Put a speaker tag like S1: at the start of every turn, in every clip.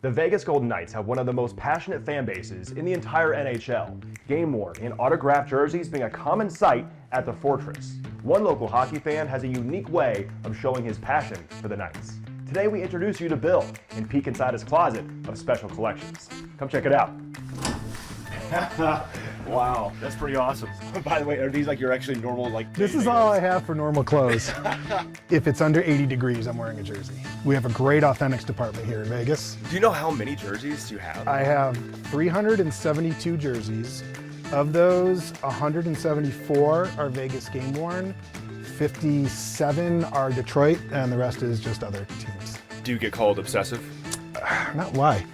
S1: The Vegas Golden Knights have one of the most passionate fan bases in the entire NHL, game-worn and autographed jerseys being a common sight at the Fortress. One local hockey fan has a unique way of showing his passion for the Knights. Today we introduce you to Bill and peek inside his closet of special collections. Come check it out.
S2: Wow, that's pretty awesome. By the way, are these like your actually normal
S3: This is all I have for normal clothes. If it's under 80 degrees, I'm wearing a jersey. We have a great authentics department here in Vegas.
S2: Do you know how many jerseys you have?
S3: I have 372 jerseys. Of those, 174 are Vegas game worn, 57 are Detroit, and the rest is just other teams.
S2: Do you get called obsessive?
S3: Not why.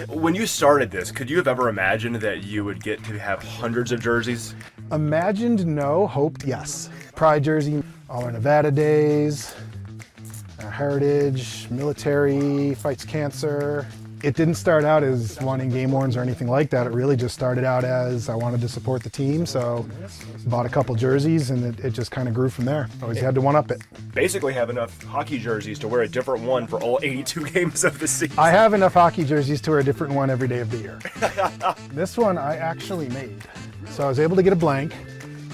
S2: When you started this, could you have ever imagined that you would get to have hundreds of jerseys?
S3: Imagined no, hoped yes. Pride jersey, all our Nevada days, our heritage, military, fights cancer. It didn't start out as wanting game worns or anything like that. It really just started out as I wanted to support the team, so bought a couple jerseys and it just kind of grew from there. Always had to one-up it.
S2: Basically have enough hockey jerseys to wear a different one for all 82 games of the season.
S3: I have enough hockey jerseys to wear a different one every day of the year. This one I actually made. So I was able to get a blank.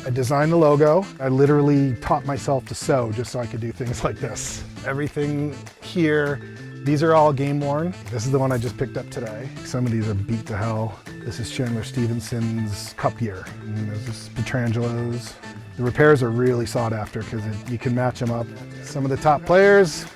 S3: I designed the logo. I literally taught myself to sew just so I could do things like this. Everything here, these are all game worn. This is the one I just picked up today. Some of these are beat to hell. This is Chandler Stevenson's cup year. And this is Petrangelo's. The repairs are really sought after because you can match them up. Some of the top players,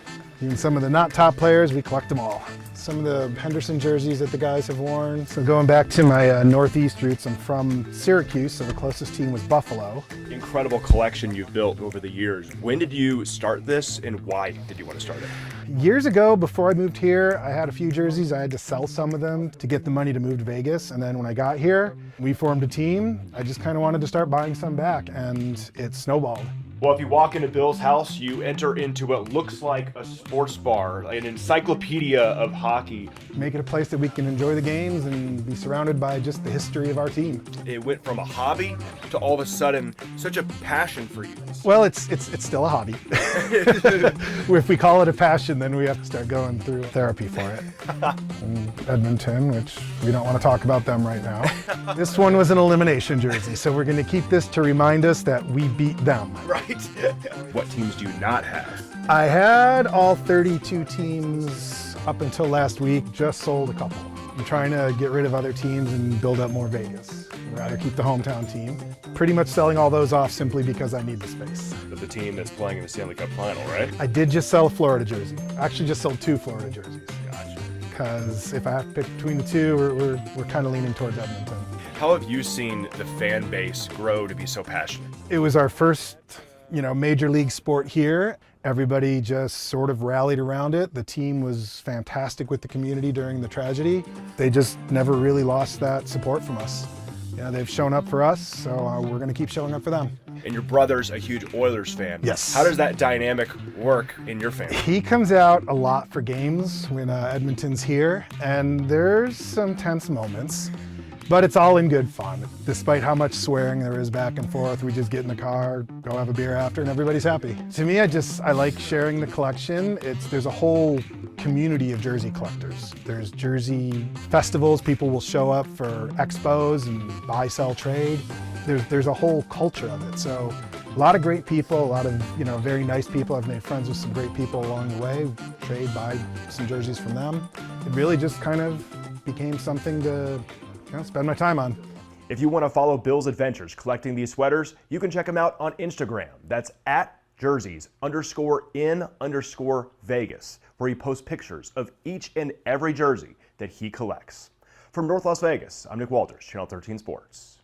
S3: even some of the not top players, we collect them all. Some of the Henderson jerseys that the guys have worn. So going back to my Northeast roots, I'm from Syracuse, so the closest team was Buffalo.
S2: Incredible collection you've built over the years. When did you start this and why did you want to start it?
S3: Years ago, before I moved here, I had a few jerseys. I had to sell some of them to get the money to move to Vegas. And then when I got here, we formed a team. I just kind of wanted to start buying some back and it snowballed.
S2: Well, if you walk into Bill's house, you enter into what looks like a sports bar, an encyclopedia of hockey.
S3: Make it a place that we can enjoy the games and be surrounded by just the history of our team.
S2: It went from a hobby to all of a sudden such a passion for you.
S3: Well, it's still a hobby. If we call it a passion, then we have to start going through therapy for it. And Edmonton, which we don't want to talk about them right now. This one was an elimination jersey, so we're going to keep this to remind us that we beat them.
S2: Right. What teams do you not have?
S3: I had all 32 teams up until last week, just sold a couple. I'm trying to get rid of other teams and build up more Vegas. I'd rather keep the hometown team. Pretty much selling all those off simply because I need the space.
S2: Of the team that's playing in the Stanley Cup final, right?
S3: I did just sell a Florida jersey. I actually just sold 2 Florida jerseys.
S2: Gotcha.
S3: Because if I have to pick between the two, we're kind of leaning towards Edmonton.
S2: How have you seen the fan base grow to be so passionate?
S3: It was our first, major league sport here. Everybody just sort of rallied around it. The team was fantastic with the community during the tragedy. They just never really lost that support from us. They've shown up for us, so we're going to keep showing up for them.
S2: And your brother's a huge Oilers fan.
S3: Yes.
S2: How does that dynamic work in your family?
S3: He comes out a lot for games when Edmonton's here, and there's some tense moments. But it's all in good fun. Despite how much swearing there is back and forth, we just get in the car, go have a beer after, and everybody's happy. To me, I like sharing the collection. There's a whole community of jersey collectors. There's jersey festivals. People will show up for expos and buy, sell, trade. There's a whole culture of it. So a lot of great people, a lot of very nice people. I've made friends with some great people along the way. Trade, buy some jerseys from them. It really just kind of became something to spend my time on.
S1: If you want to follow Bill's adventures collecting these sweaters, you can check him out on Instagram. That's at jerseys_in_Vegas, where he posts pictures of each and every jersey that he collects. From North Las Vegas, I'm Nick Walters, Channel 13 Sports.